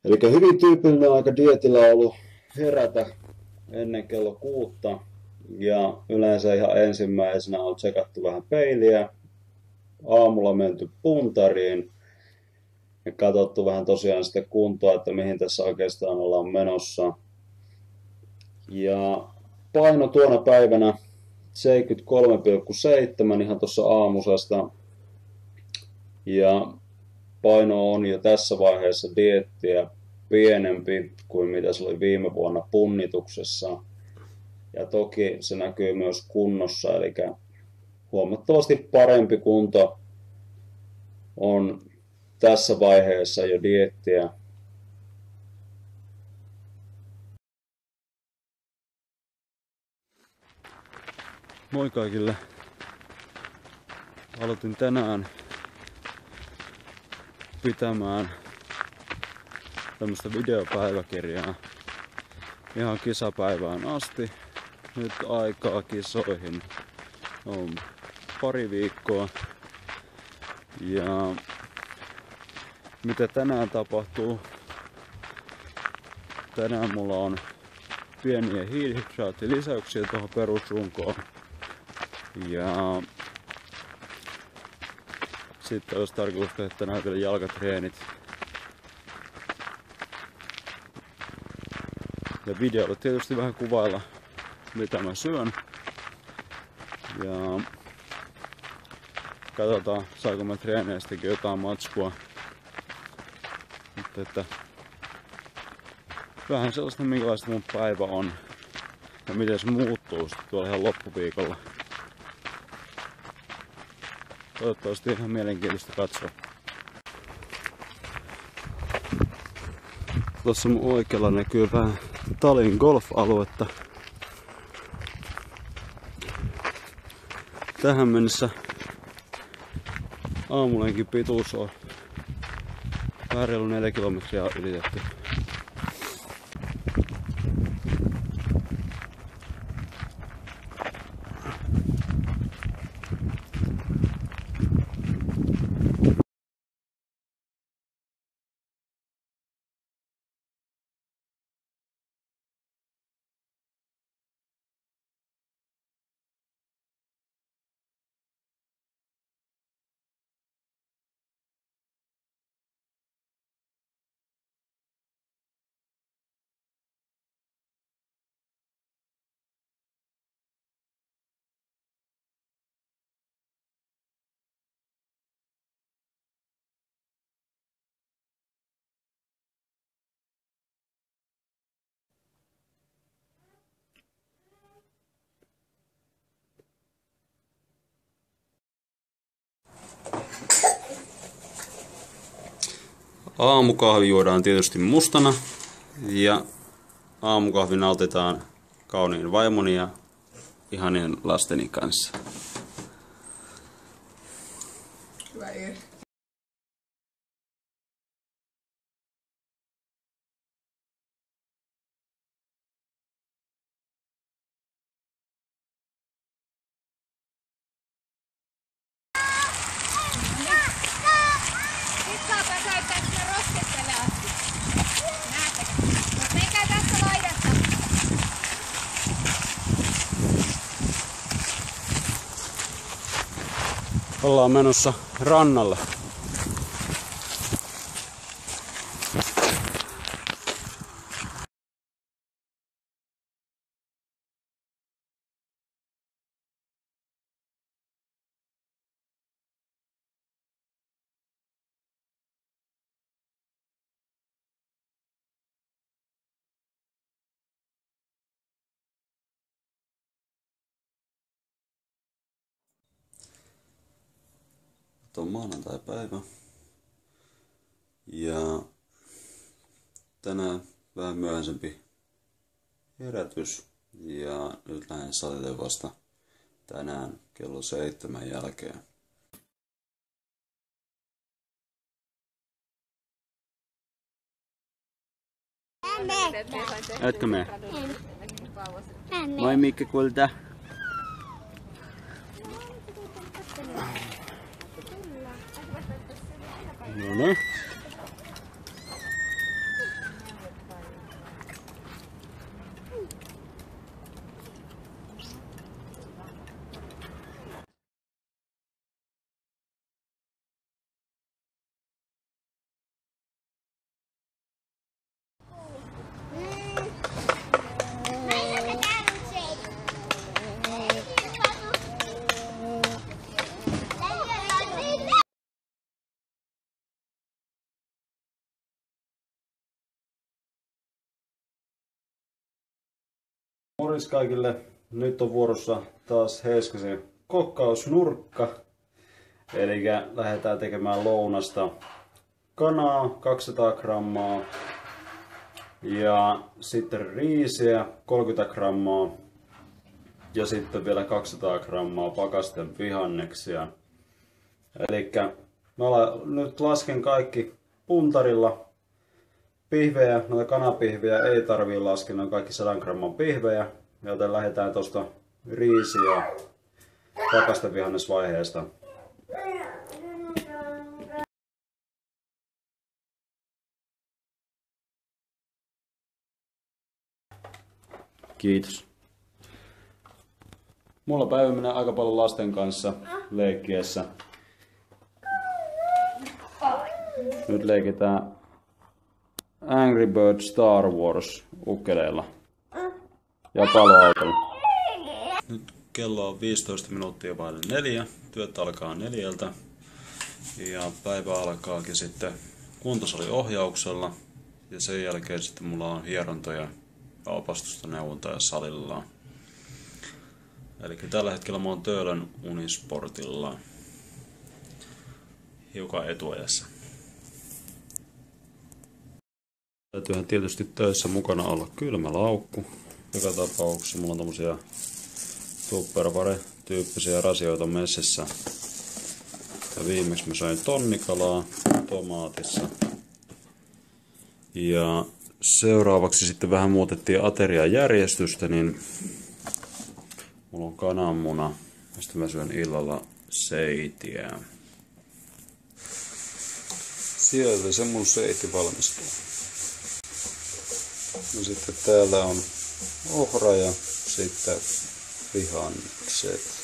Eli hyvin tyypillinen aika dietillä on ollut herätä ennen kello 6. Ja yleensä ihan ensimmäisenä on tsekattu vähän peiliä. Aamulla menty puntariin ja katsottu vähän tosiaan sitä kuntoa, että mihin tässä oikeastaan ollaan menossa. Ja paino tuona päivänä 73,7 ihan tuossa aamusesta. Ja paino on jo tässä vaiheessa dieettiä pienempi kuin mitä se oli viime vuonna punnituksessa. Ja toki se näkyy myös kunnossa, eli huomattavasti parempi kunto on tässä vaiheessa jo dieettiä. Moi kaikille! Aloitin tänään pitämään tämmöstä videopäiväkirjaa ihan kisapäivään asti. Nyt aikaa kisoihin on pari viikkoa. Ja mitä tänään tapahtuu? Tänään mulla on pieniä hiilihydraattilisäyksiä tuohon perusrunkoon. Ja sitten olisi tarkoitus tehdä tänään vielä jalkatreenit. Ja videolla tietysti vähän kuvailla mitä mä syön. Ja katsotaan saako mä treeneistäkin jotain matskua. Että vähän sellaista minkälaista mun päivä on. Ja miten se muuttuu sitten tuolla ihan loppuviikolla. Toivottavasti ihan mielenkiintoista katsoa. Tuossa mun oikealla näkyy vähän Talin golf-aluetta. Tähän mennessä aamulenkin pituus on vähän reilu 4 kilometriä ylitetty. Aamukahvi juodaan tietysti mustana ja aamukahvi nautitaan kauniin vaimoni ja ihanien lasteni kanssa. Hyvä Eeri. Ollaan menossa rannalle. On maanantai-päivä ja tänään vähän myöhäisempi herätys ja nyt lähden salille vasta tänään kello 7 jälkeen. Etkö mene? Moi Mikki Kulta. No niin. Morjens kaikille. Nyt on vuorossa taas Heiskasen kokkausnurkka. Eli lähdetään tekemään lounasta. Kanaa 200 grammaa. Ja sitten riisiä 30 grammaa. Ja sitten vielä 200 grammaa pakasten vihanneksia. Eli nyt lasken kaikki puntarilla. Pihvejä, noita kanapihvejä ei tarvii laskea, ne on kaikki 100 gramman pihvejä. Joten lähdetään tuosta riisi- ja pakastevihannesvaiheesta. Kiitos. Mulla päivä menee aika paljon lasten kanssa leikkiessä. Nyt leikitään Angry Birds Star Wars ukkeleilla ja paloautolla. Nyt kello on 15 minuuttia vaille 4. Työt alkaa 4. Ja päivä alkaakin sitten kuntosaliohjauksella. Ja sen jälkeen sitten mulla on hieronta ja opastusta, neuvontaa ja salilla. Eli tällä hetkellä mä oon Töölön Unisportilla hiukan etuajassa. Täytyyhän tietysti töissä mukana olla kylmä laukku. Joka tapauksessa mulla on tommosia Tupperware-tyyppisiä rasioita messissä. Ja viimeksi mä söin tonnikalaa tomaatissa. Ja seuraavaksi sitten vähän muutettiin ateriajärjestystä, niin mulla on kananmuna. Ja sitten mä syön illalla seitiä. Sieltä se mun seiti valmistuu. Ja sitten täällä on ohra ja sitten vihannekset.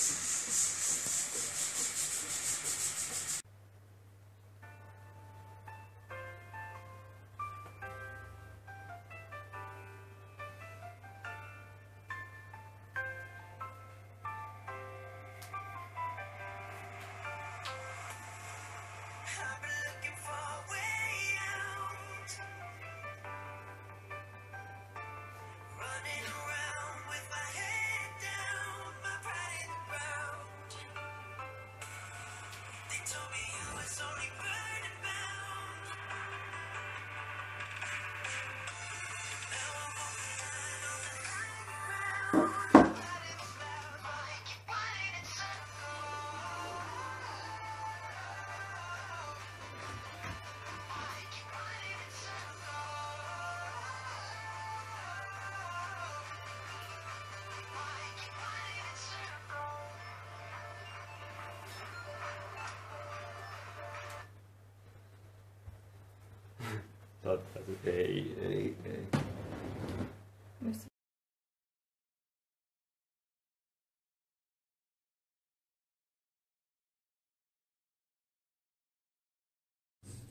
Totta, ei.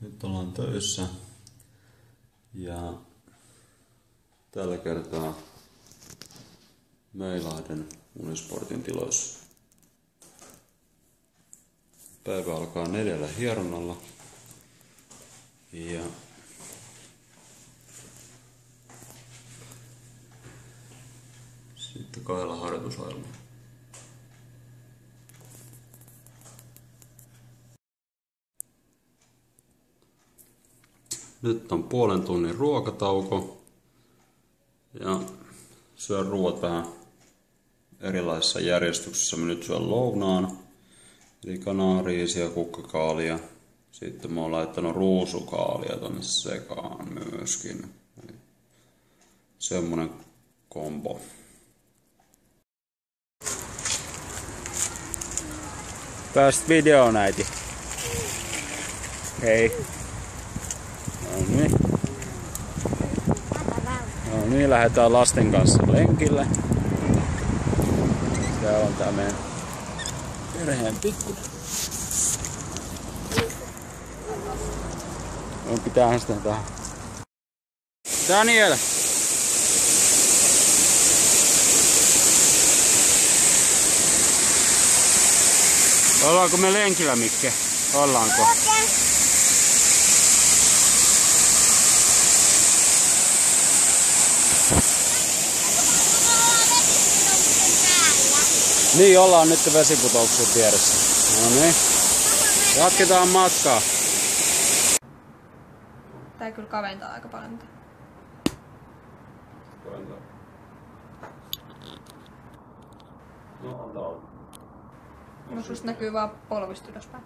Nyt ollaan töissä ja tällä kertaa Meilahden Unisportin tiloissa. Päivä alkaa 4 hieronnalla ja sitten 2 harjoitusajalla. Nyt on puolen tunnin ruokatauko ja syön ruoat vähän erilaisessa järjestyksessä. Mä nyt syön lounaan, eli kanaa, riisiä, kukkakaalia. Sitten mä oon laittanut ruusukaalia tonne sekaan myöskin. Eli semmonen kombo. Pääsit videoon, äiti. Hei. No niin, lähdetään lasten kanssa lenkille. Täällä on tää meidän perheen pikku. No, pitäähän sitä tähän. Daniel! Ollaanko me lenkillä, Mikke? Ollaanko? Niin, ollaan nyt vesiputouksen vieressä. No niin. Jatketaan matkaa. Tää kyllä kaventaa aika paljon. No susta näkyy vaan polvista ylöspäin.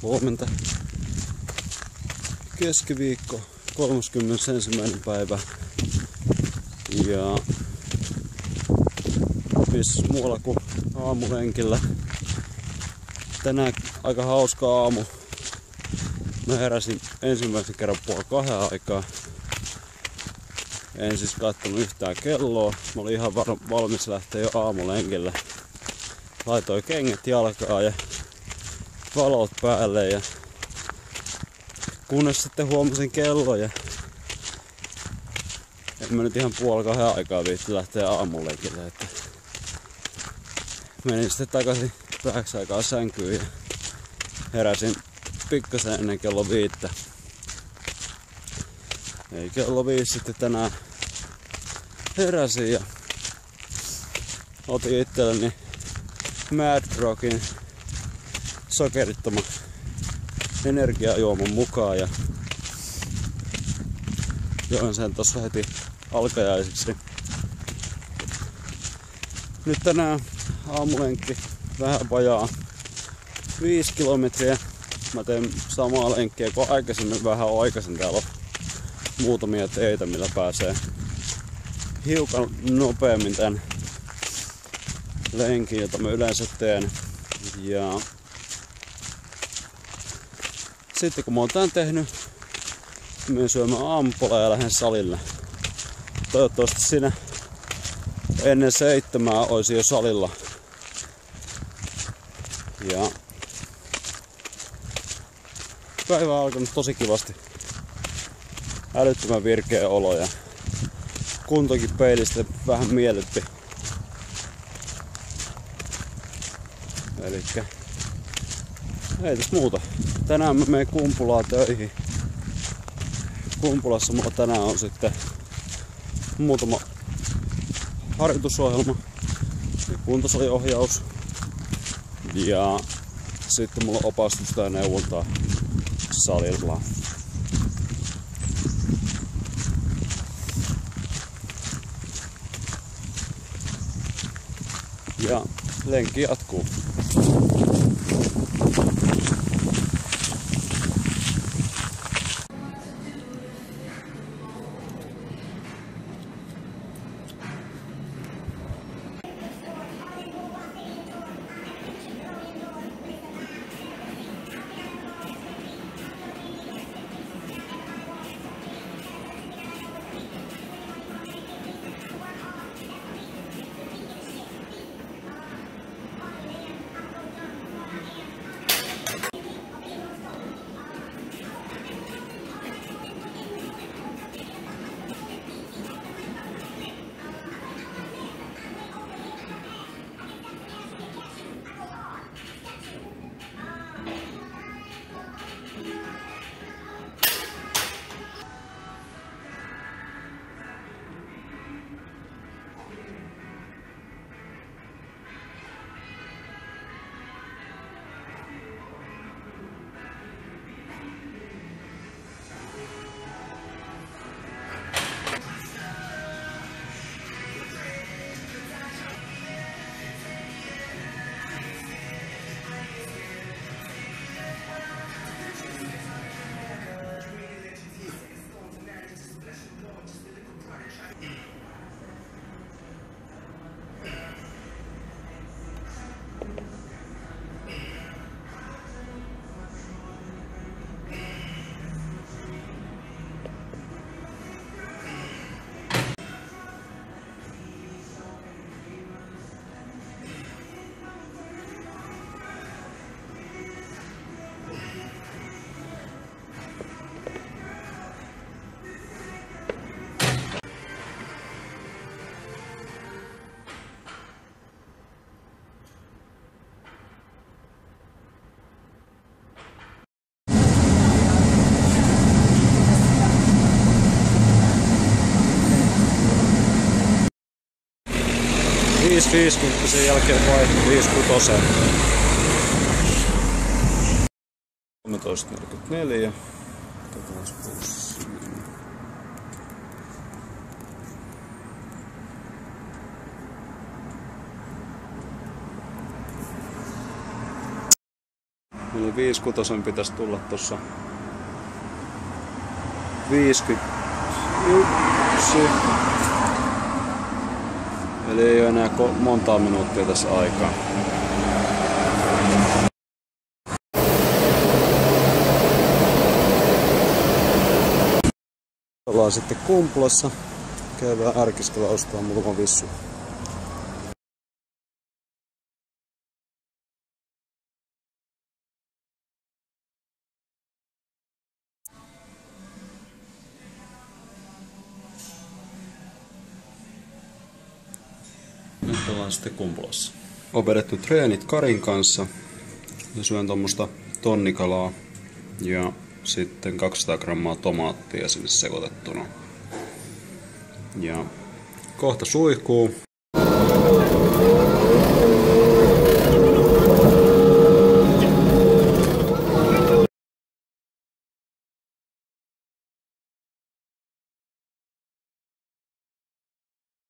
Huomenta. Keskiviikko, 31. päivä. Ja missä muualla kuin aamulenkillä. Tänään aika hauska aamu. Mä heräsin ensimmäisen kerran 1:30 aikaa. En siis kattonut yhtään kelloa. Mä olin ihan valmis lähteä jo aamulenkillä. Laitoin kengät jalkaan ja valot päälle ja kunnes sitten huomasin kello ja en mä nyt ihan 1:30 aikaa viitti lähteä aamulenkille, että menin sitten takaisin vähäksi aikaa sänkyyn ja heräsin pikkasen ennen kello 5. Ei kello 5 sitten tänään heräsin ja otin itselleni Mad Rockin sokerittoman energiajuoman mukaan ja join sen tossa heti alkajaisiksi. Nyt tänään aamulenkki vähän vajaa 5 kilometriä. Mä teen samaa lenkkiä kuin aikaisemmin, vähän oikaisin. Täällä on muutamia teitä, millä pääsee hiukan nopeammin tän lenkin, jota mä yleensä teen. Ja sitten kun mä oon tän tehnyt, menen syömään aamupalaa ja lähden salille. Toivottavasti siinä ennen 7 olisi jo salilla. Ja päivä on alkanut tosi kivasti. Älyttömän virkeä olo ja kuntokin peilistä vähän miellytti. Elikkä ei tässä muuta. Tänään mä menen Kumpulaan töihin. Kumpulassa mulla tänään on sitten muutama harjoitusohjelma ja kuntosaliohjaus. Ja sitten mulla on opastusta ja neuvontaa salilla. Ja lenkki jatkuu. 5.50 sen jälkeen vaihtui 5.6. 13.44. Katsotaan pulssi. Eli 5.6 pitäisi tulla tossa 51. Eli ei ole enää montaa minuuttia tässä aikaa. Ollaan sitten Kumpulassa. Käydään Ärkiskellä ostaa muutama vissu. Nyt ollaan sitten Kumpulassa. On vedetty treenit Karin kanssa ja syön tommoista tonnikalaa ja sitten 200 grammaa tomaattia sinne sekoitettuna. Ja kohta suihkuu.